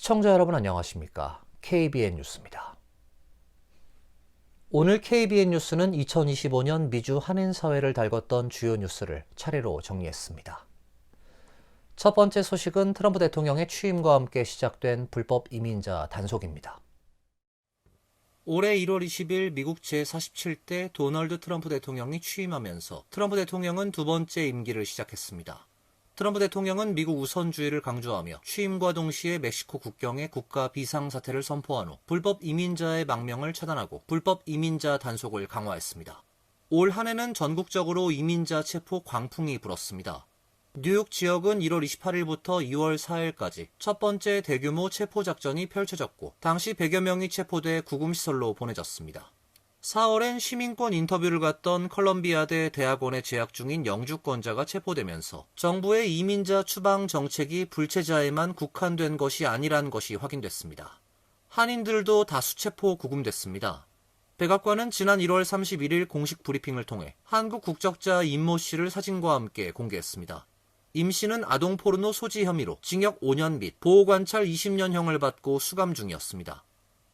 시청자 여러분 안녕하십니까? KBN 뉴스입니다. 오늘 KBN 뉴스는 2025년 미주 한인사회를 달궜던 주요 뉴스를 차례로 정리했습니다. 첫 번째 소식은 트럼프 대통령의 취임과 함께 시작된 불법 이민자 단속입니다. 올해 1월 20일 미국 제47대 도널드 트럼프 대통령이 취임하면서 트럼프 대통령은 두 번째 임기를 시작했습니다. 트럼프 대통령은 미국 우선주의를 강조하며 취임과 동시에 멕시코 국경에 국가 비상사태를 선포한 후 불법 이민자의 망명을 차단하고 불법 이민자 단속을 강화했습니다. 올 한 해는 전국적으로 이민자 체포 광풍이 불었습니다. 뉴욕 지역은 1월 28일부터 2월 4일까지 첫 번째 대규모 체포 작전이 펼쳐졌고 당시 100여 명이 체포돼 구금시설로 보내졌습니다. 4월엔 시민권 인터뷰를 갔던 컬럼비아대 대학원에 재학 중인 영주권자가 체포되면서 정부의 이민자 추방 정책이 불체자에만 국한된 것이 아니란 것이 확인됐습니다. 한인들도 다수 체포 구금됐습니다. 백악관은 지난 1월 31일 공식 브리핑을 통해 한국 국적자 임모 씨를 사진과 함께 공개했습니다. 임 씨는 아동 포르노 소지 혐의로 징역 5년 및 보호관찰 20년형을 받고 수감 중이었습니다.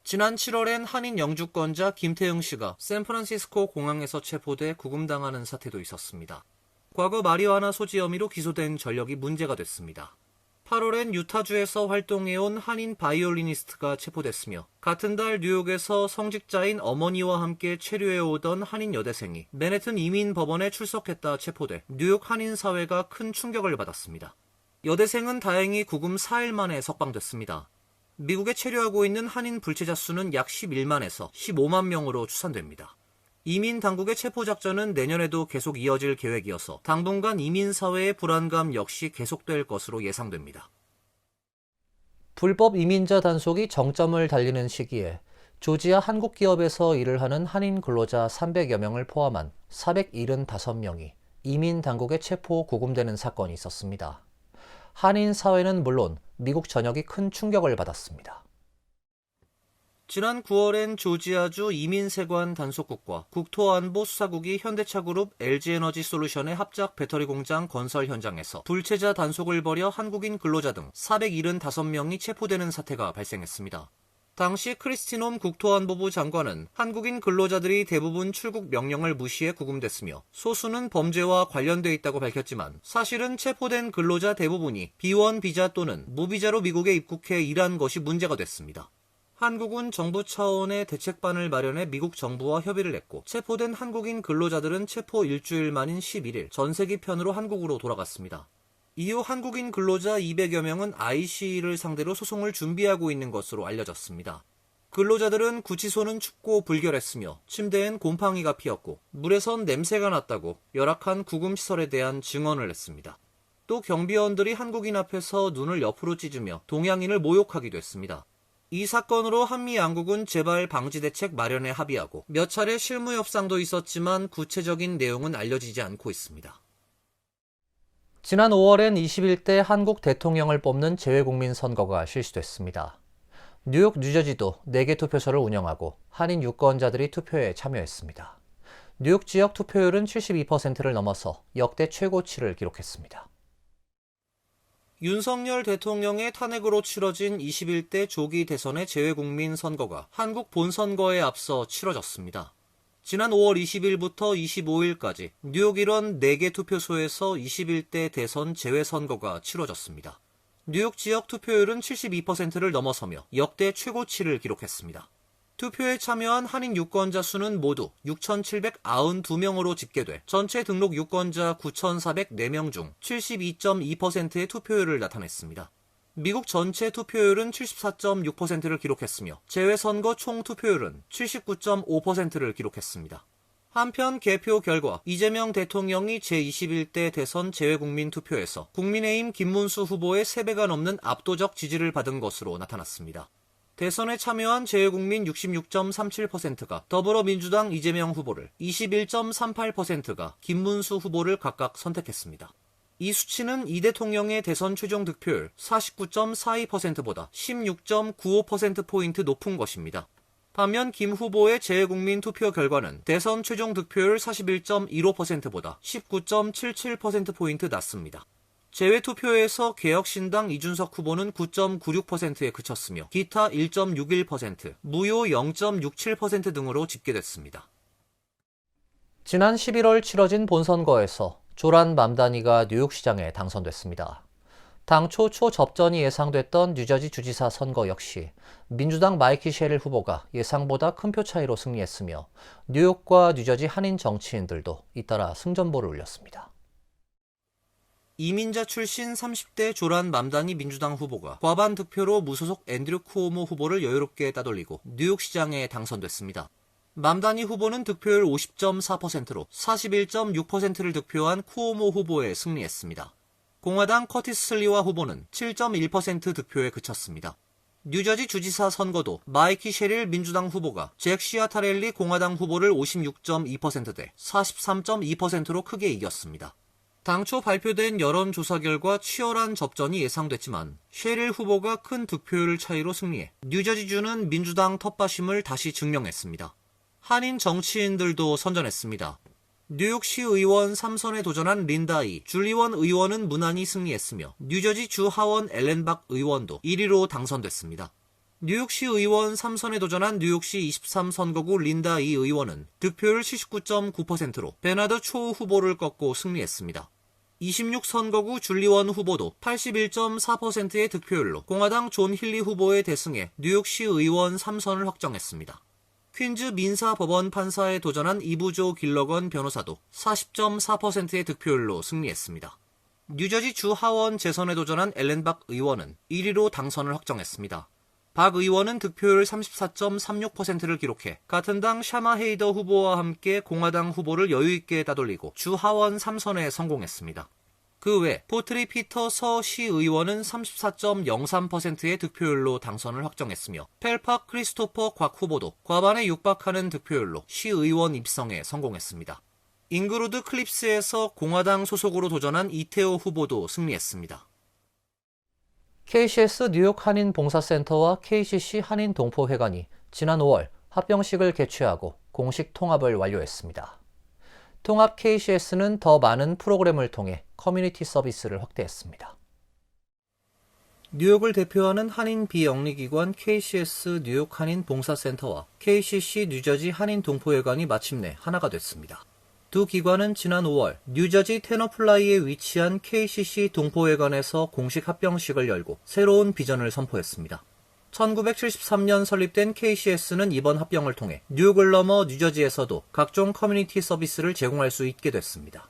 지난 7월엔 한인 영주권자 김태영 씨가 샌프란시스코 공항에서 체포돼 구금당하는 사태도 있었습니다. 과거 마리화나 소지 혐의로 기소된 전력이 문제가 됐습니다. 8월엔 유타주에서 활동해온 한인 바이올리니스트가 체포됐으며 같은 달 뉴욕에서 성직자인 어머니와 함께 체류해오던 한인 여대생이 맨해튼 이민법원에 출석했다 체포돼 뉴욕 한인사회가 큰 충격을 받았습니다. 여대생은 다행히 구금 4일 만에 석방됐습니다. 미국에 체류하고 있는 한인 불체자 수는 약 11만에서 15만 명으로 추산됩니다. 이민 당국의 체포 작전은 내년에도 계속 이어질 계획이어서 당분간 이민 사회의 불안감 역시 계속될 것으로 예상됩니다. 불법 이민자 단속이 정점을 달리는 시기에 조지아 한국 기업에서 일을 하는 한인 근로자 300여 명을 포함한 475명이 이민 당국의 체포 구금되는 사건이 있었습니다. 한인 사회는 물론 미국 전역이 큰 충격을 받았습니다. 지난 9월엔 조지아주 이민세관 단속국과 국토안보 수사국이 현대차그룹 LG에너지솔루션의 합작 배터리 공장 건설 현장에서 불체자 단속을 벌여 한국인 근로자 등 475명이 체포되는 사태가 발생했습니다. 당시 크리스티놈 국토안보부 장관은 한국인 근로자들이 대부분 출국 명령을 무시해 구금됐으며 소수는 범죄와 관련돼 있다고 밝혔지만 사실은 체포된 근로자 대부분이 B1 비자 또는 무비자로 미국에 입국해 일한 것이 문제가 됐습니다. 한국은 정부 차원의 대책반을 마련해 미국 정부와 협의를 했고 체포된 한국인 근로자들은 체포 일주일 만인 11일 전세기 편으로 한국으로 돌아갔습니다. 이후 한국인 근로자 200여 명은 IC를 상대로 소송을 준비하고 있는 것으로 알려졌습니다. 근로자들은 구치소는 춥고 불결했으며 침대엔 곰팡이가 피었고 물에선 냄새가 났다고 열악한 구금시설에 대한 증언을 했습니다. 또 경비원들이 한국인 앞에서 눈을 옆으로 찢으며 동양인을 모욕하기도 했습니다. 이 사건으로 한미 양국은 재발 방지 대책 마련에 합의하고 몇 차례 실무 협상도 있었지만 구체적인 내용은 알려지지 않고 있습니다. 지난 5월엔 21대 한국 대통령을 뽑는 재외국민 선거가 실시됐습니다. 뉴욕, 뉴저지도 4개 투표소를 운영하고 한인 유권자들이 투표에 참여했습니다. 뉴욕 지역 투표율은 72%를 넘어서 역대 최고치를 기록했습니다. 윤석열 대통령의 탄핵으로 치러진 21대 조기 대선의 재외국민 선거가 한국 본선거에 앞서 치러졌습니다. 지난 5월 20일부터 25일까지 뉴욕 일원 4개 투표소에서 21대 대선 재외선거가 치러졌습니다. 뉴욕 지역 투표율은 72%를 넘어서며 역대 최고치를 기록했습니다. 투표에 참여한 한인 유권자 수는 모두 6,792명으로 집계돼 전체 등록 유권자 9,404명 중 72.2%의 투표율을 나타냈습니다. 미국 전체 투표율은 74.6%를 기록했으며 재외선거 총 투표율은 79.5%를 기록했습니다. 한편 개표 결과 이재명 대통령이 제21대 대선 재외국민 투표에서 국민의힘 김문수 후보의 3배가 넘는 압도적 지지를 받은 것으로 나타났습니다. 대선에 참여한 재외국민 66.37%가 더불어민주당 이재명 후보를, 21.38%가 김문수 후보를 각각 선택했습니다. 이 수치는 이 대통령의 대선 최종 득표율 49.42%보다 16.95%포인트 높은 것입니다. 반면 김 후보의 재외국민 투표 결과는 대선 최종 득표율 41.15%보다 19.77%포인트 낮습니다. 제외투표에서 개혁신당 이준석 후보는 9.96%에 그쳤으며 기타 1.61%, 무효 0.67% 등으로 집계됐습니다. 지난 11월 치러진 본선거에서 조란 맘다니가 뉴욕시장에 당선됐습니다. 당초 초접전이 예상됐던 뉴저지 주지사 선거 역시 민주당 마이키 셰릴 후보가 예상보다 큰 표 차이로 승리했으며 뉴욕과 뉴저지 한인 정치인들도 잇따라 승전보를 울렸습니다. 이민자 출신 30대 조란 맘다니 민주당 후보가 과반 득표로 무소속 앤드류 쿠오모 후보를 여유롭게 따돌리고 뉴욕시장에 당선됐습니다. 맘다니 후보는 득표율 50.4%로 41.6%를 득표한 쿠오모 후보에 승리했습니다. 공화당 커티스 슬리와 후보는 7.1% 득표에 그쳤습니다. 뉴저지 주지사 선거도 마이키 셰릴 민주당 후보가 잭 시아타렐리 공화당 후보를 56.2%대 43.2%로 크게 이겼습니다. 당초 발표된 여론조사 결과 치열한 접전이 예상됐지만 셰릴 후보가 큰 득표율 차이로 승리해 뉴저지주는 민주당 텃밭임을 다시 증명했습니다. 한인 정치인들도 선전했습니다. 뉴욕시 의원 3선에 도전한 린다 이 줄리원 의원은 무난히 승리했으며 뉴저지 주 하원 앨런 박 의원도 1위로 당선됐습니다. 뉴욕시 의원 3선에 도전한 뉴욕시 23선거구 린다 이 의원은 득표율 79.9%로 베나드 초 후보를 꺾고 승리했습니다. 26선거구 줄리원 후보도 81.4%의 득표율로 공화당 존 힐리 후보에 대승해 뉴욕시 의원 3선을 확정했습니다. 퀸즈 민사법원 판사에 도전한 이부조 길러건 변호사도 40.4%의 득표율로 승리했습니다. 뉴저지 주 하원 재선에 도전한 앨런 박 의원은 1위로 당선을 확정했습니다. 박 의원은 득표율 34.36%를 기록해 같은 당 샤마 헤이더 후보와 함께 공화당 후보를 여유있게 따돌리고 주 하원 3선에 성공했습니다. 그 외 포트리 피터 서 시의원은 34.03%의 득표율로 당선을 확정했으며 펠팍 크리스토퍼 곽 후보도 과반에 육박하는 득표율로 시의원 입성에 성공했습니다. 잉그루드 클립스에서 공화당 소속으로 도전한 이태호 후보도 승리했습니다. KCS 뉴욕 한인 봉사센터와 KCC 한인 동포회관이 지난 5월 합병식을 개최하고 공식 통합을 완료했습니다. 통합 KCS는 더 많은 프로그램을 통해 커뮤니티 서비스를 확대했습니다. 뉴욕을 대표하는 한인 비영리기관 KCS 뉴욕 한인 봉사센터와 KCC 뉴저지 한인 동포회관이 마침내 하나가 됐습니다. 두 기관은 지난 5월 뉴저지 테너플라이에 위치한 KCC 동포회관에서 공식 합병식을 열고 새로운 비전을 선포했습니다. 1973년 설립된 KCS는 이번 합병을 통해 뉴욕을 넘어 뉴저지에서도 각종 커뮤니티 서비스를 제공할 수 있게 됐습니다.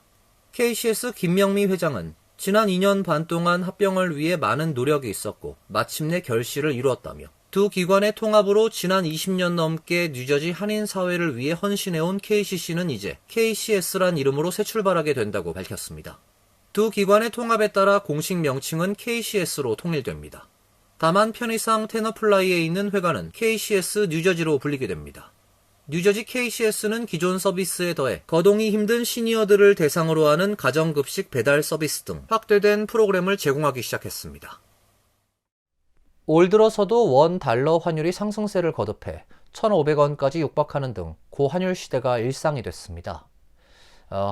KCS 김명미 회장은 지난 2년 반 동안 합병을 위해 많은 노력이 있었고 마침내 결실을 이루었다며 두 기관의 통합으로 지난 20년 넘게 뉴저지 한인 사회를 위해 헌신해온 KCC는 이제 KCS란 이름으로 새 출발하게 된다고 밝혔습니다. 두 기관의 통합에 따라 공식 명칭은 KCS로 통일됩니다. 다만 편의상 테너플라이에 있는 회관은 KCS 뉴저지로 불리게 됩니다. 뉴저지 KCS는 기존 서비스에 더해 거동이 힘든 시니어들을 대상으로 하는 가정급식 배달 서비스 등 확대된 프로그램을 제공하기 시작했습니다. 올 들어서도 원 달러 환율이 상승세를 거듭해 1,500원까지 육박하는 등 고환율 시대가 일상이 됐습니다.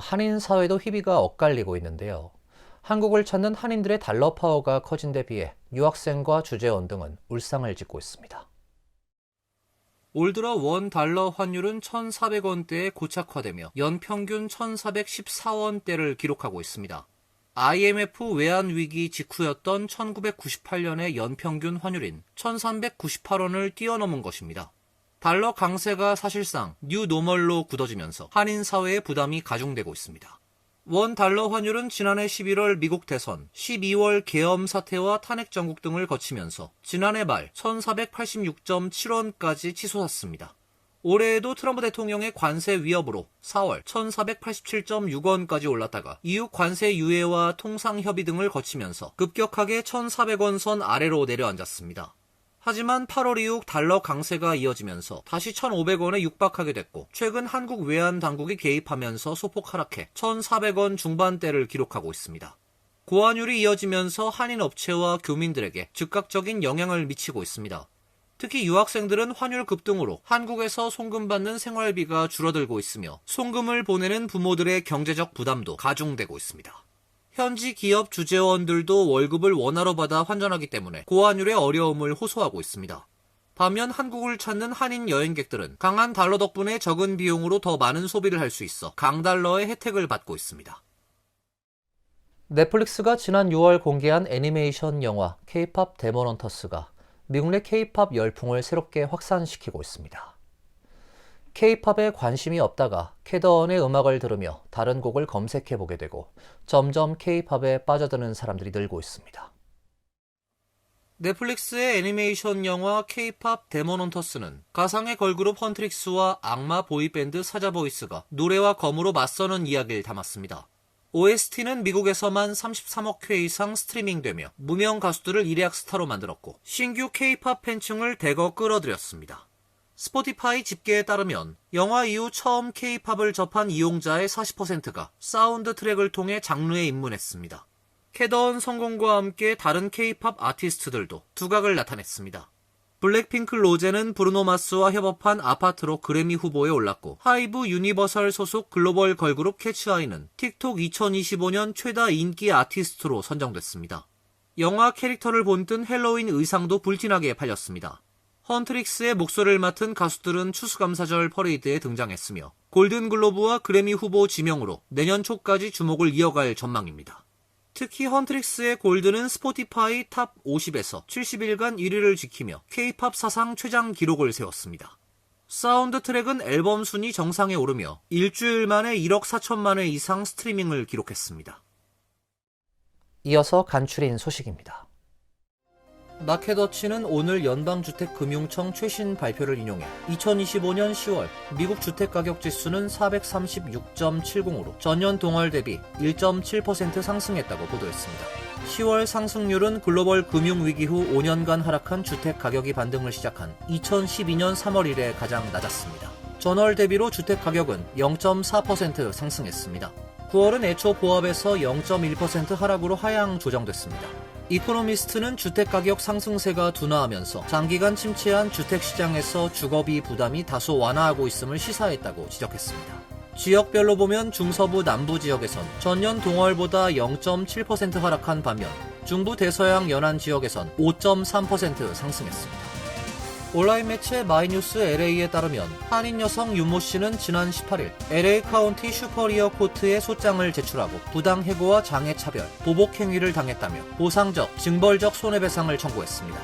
한인 사회도 희비가 엇갈리고 있는데요. 한국을 찾는 한인들의 달러 파워가 커진 데 비해 유학생과 주재원 등은 울상을 짓고 있습니다. 올 들어 원 달러 환율은 1,400원대에 고착화되며 연평균 1,414원대를 기록하고 있습니다. IMF 외환위기 직후였던 1998년의 연평균 환율인 1,398원을 뛰어넘은 것입니다. 달러 강세가 사실상 뉴 노멀로 굳어지면서 한인 사회의 부담이 가중되고 있습니다. 원 달러 환율은 지난해 11월 미국 대선, 12월 계엄 사태와 탄핵 정국 등을 거치면서 지난해 말 1486.7원까지 치솟았습니다. 올해에도 트럼프 대통령의 관세 위협으로 4월 1487.6원까지 올랐다가 이후 관세 유예와 통상 협의 등을 거치면서 급격하게 1,400원 선 아래로 내려앉았습니다. 하지만 8월 이후 달러 강세가 이어지면서 다시 1,500원에 육박하게 됐고 최근 한국 외환 당국이 개입하면서 소폭 하락해 1,400원 중반대를 기록하고 있습니다. 고환율이 이어지면서 한인 업체와 교민들에게 즉각적인 영향을 미치고 있습니다. 특히 유학생들은 환율 급등으로 한국에서 송금받는 생활비가 줄어들고 있으며 송금을 보내는 부모들의 경제적 부담도 가중되고 있습니다. 현지 기업 주재원들도 월급을 원화로 받아 환전하기 때문에 고환율의 어려움을 호소하고 있습니다. 반면 한국을 찾는 한인 여행객들은 강한 달러 덕분에 적은 비용으로 더 많은 소비를 할 수 있어 강달러의 혜택을 받고 있습니다. 넷플릭스가 지난 6월 공개한 애니메이션 영화 K-팝 데몬 헌터스가 미국 내 K-팝 열풍을 새롭게 확산시키고 있습니다. K-팝에 관심이 없다가 캐더언의 음악을 들으며 다른 곡을 검색해보게 되고 점점 K-팝에 빠져드는 사람들이 늘고 있습니다. 넷플릭스의 애니메이션 영화 K-팝 데몬 헌터스는 가상의 걸그룹 헌트릭스와 악마 보이밴드 사자보이스가 노래와 검으로 맞서는 이야기를 담았습니다. OST는 미국에서만 33억 회 이상 스트리밍되며 무명 가수들을 일약 스타로 만들었고 신규 K-팝 팬층을 대거 끌어들였습니다. 스포티파이 집계에 따르면 영화 이후 처음 K-팝을 접한 이용자의 40%가 사운드 트랙을 통해 장르에 입문했습니다. 캐더언 성공과 함께 다른 K-팝 아티스트들도 두각을 나타냈습니다. 블랙핑크 로제는 브루노 마스와 협업한 아파트로 그래미 후보에 올랐고 하이브 유니버설 소속 글로벌 걸그룹 캐츠아이는 틱톡 2025년 최다 인기 아티스트로 선정됐습니다. 영화 캐릭터를 본뜬 헬로윈 의상도 불티나게 팔렸습니다. 헌트릭스의 목소리를 맡은 가수들은 추수감사절 퍼레이드에 등장했으며 골든글로브와 그래미 후보 지명으로 내년 초까지 주목을 이어갈 전망입니다. 특히 헌트릭스의 골드는 스포티파이 탑 50에서 70일간 1위를 지키며 K-팝 사상 최장 기록을 세웠습니다. 사운드 트랙은 앨범 순위 정상에 오르며 일주일 만에 1억 4천만 회 이상 스트리밍을 기록했습니다. 이어서 간추린 소식입니다. 마켓워치는 오늘 연방주택금융청 최신 발표를 인용해 2025년 10월 미국 주택가격지수는 436.70으로 전년 동월 대비 1.7% 상승했다고 보도했습니다. 10월 상승률은 글로벌 금융위기 후 5년간 하락한 주택가격이 반등을 시작한 2012년 3월 이래 가장 낮았습니다. 전월 대비로 주택가격은 0.4% 상승했습니다. 9월은 애초 보합에서 0.1% 하락으로 하향 조정됐습니다. 이코노미스트는 주택가격 상승세가 둔화하면서 장기간 침체한 주택시장에서 주거비 부담이 다소 완화하고 있음을 시사했다고 지적했습니다. 지역별로 보면 중서부 남부 지역에선 전년 동월보다 0.7% 하락한 반면 중부 대서양 연안 지역에선 5.3% 상승했습니다. 온라인 매체 마이뉴스 LA에 따르면 한인 여성 윤모 씨는 지난 18일 LA 카운티 슈퍼리어 코트에 소장을 제출하고 부당 해고와 장애 차별, 보복 행위를 당했다며 보상적, 징벌적 손해배상을 청구했습니다.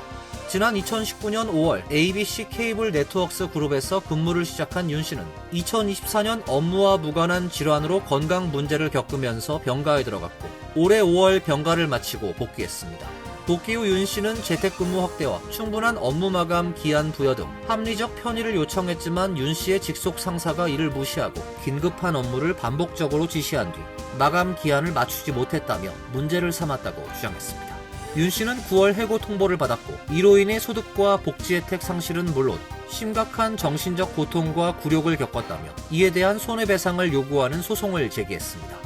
지난 2019년 5월 ABC 케이블 네트워크스 그룹에서 근무를 시작한 윤 씨는 2024년 업무와 무관한 질환으로 건강 문제를 겪으면서 병가에 들어갔고 올해 5월 병가를 마치고 복귀했습니다. 복귀 후 윤 씨는 재택근무 확대와 충분한 업무 마감 기한 부여 등 합리적 편의를 요청했지만 윤 씨의 직속 상사가 이를 무시하고 긴급한 업무를 반복적으로 지시한 뒤 마감 기한을 맞추지 못했다며 문제를 삼았다고 주장했습니다. 윤 씨는 9월 해고 통보를 받았고 이로 인해 소득과 복지 혜택 상실은 물론 심각한 정신적 고통과 굴욕을 겪었다며 이에 대한 손해배상을 요구하는 소송을 제기했습니다.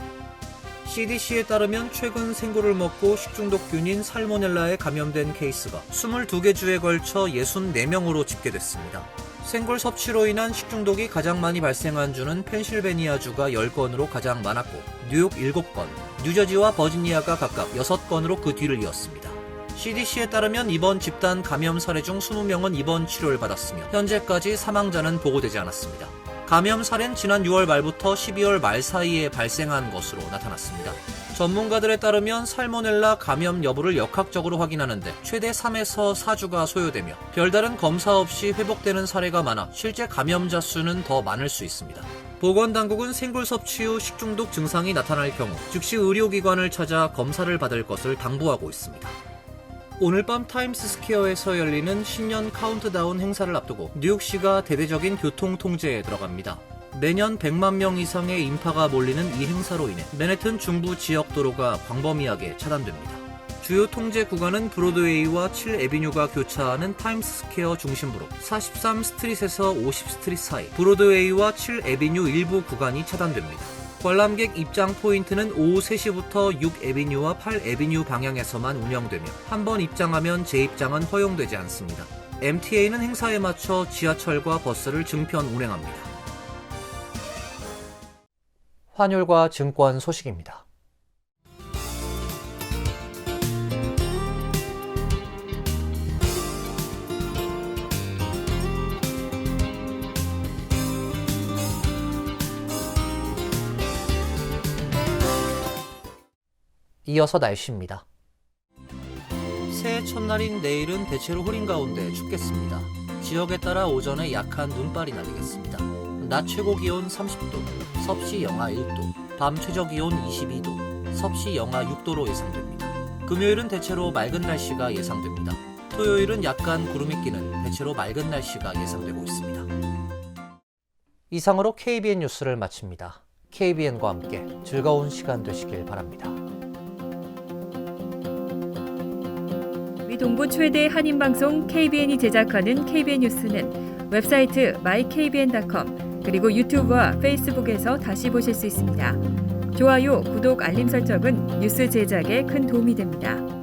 CDC에 따르면 최근 생고를 먹고 식중독균인 살모넬라에 감염된 케이스가 22개 주에 걸쳐 64명으로 집계됐습니다. 생골 섭취로 인한 식중독이 가장 많이 발생한 주는 펜실베니아주가 10건으로 가장 많았고 뉴욕 7건, 뉴저지와 버지니아가 각각 6건으로 그 뒤를 이었습니다. CDC에 따르면 이번 집단 감염 사례 중 20명은 입원 치료를 받았으며 현재까지 사망자는 보고되지 않았습니다. 감염 사례는 지난 6월 말부터 12월 말 사이에 발생한 것으로 나타났습니다. 전문가들에 따르면 살모넬라 감염 여부를 역학적으로 확인하는데 최대 3에서 4주가 소요되며 별다른 검사 없이 회복되는 사례가 많아 실제 감염자 수는 더 많을 수 있습니다. 보건당국은 생굴 섭취 후 식중독 증상이 나타날 경우 즉시 의료기관을 찾아 검사를 받을 것을 당부하고 있습니다. 오늘 밤 타임스스퀘어에서 열리는 신년 카운트다운 행사를 앞두고 뉴욕시가 대대적인 교통 통제에 들어갑니다. 매년 100만 명 이상의 인파가 몰리는 이 행사로 인해 맨해튼 중부 지역 도로가 광범위하게 차단됩니다. 주요 통제 구간은 브로드웨이와 7에비뉴가 교차하는 타임스스퀘어 중심부로 43스트릿에서 50스트릿 사이, 브로드웨이와 7에비뉴 일부 구간이 차단됩니다. 관람객 입장 포인트는 오후 3시부터 6에비뉴와 8에비뉴 방향에서만 운영되며 한 번 입장하면 재입장은 허용되지 않습니다. MTA는 행사에 맞춰 지하철과 버스를 증편 운행합니다. 환율과 증권 소식입니다. 이어서 날씨입니다. 새해 첫날인 내일은 대체로 흐린 가운데 춥겠습니다. 지역에 따라 오전에 약한 눈발이 내리겠습니다. 낮 최고 기온 30도, 섭씨 영하 1도, 밤 최저 기온 22도, 섭씨 영하 6도로 예상됩니다. 금요일은 대체로 맑은 날씨가 예상됩니다. 토요일은 약간 구름이 끼는 대체로 맑은 날씨가 예상되고 있습니다. 이상으로 KBN 뉴스를 마칩니다. KBN과 함께 즐거운 시간 되시길 바랍니다. 동부 최대 한인방송 KBN이 제작하는 KBN 뉴스는 웹사이트 mykbn.com 그리고 유튜브와 페이스북에서 다시 보실 수 있습니다. 좋아요, 구독, 알림 설정은 뉴스 제작에 큰 도움이 됩니다.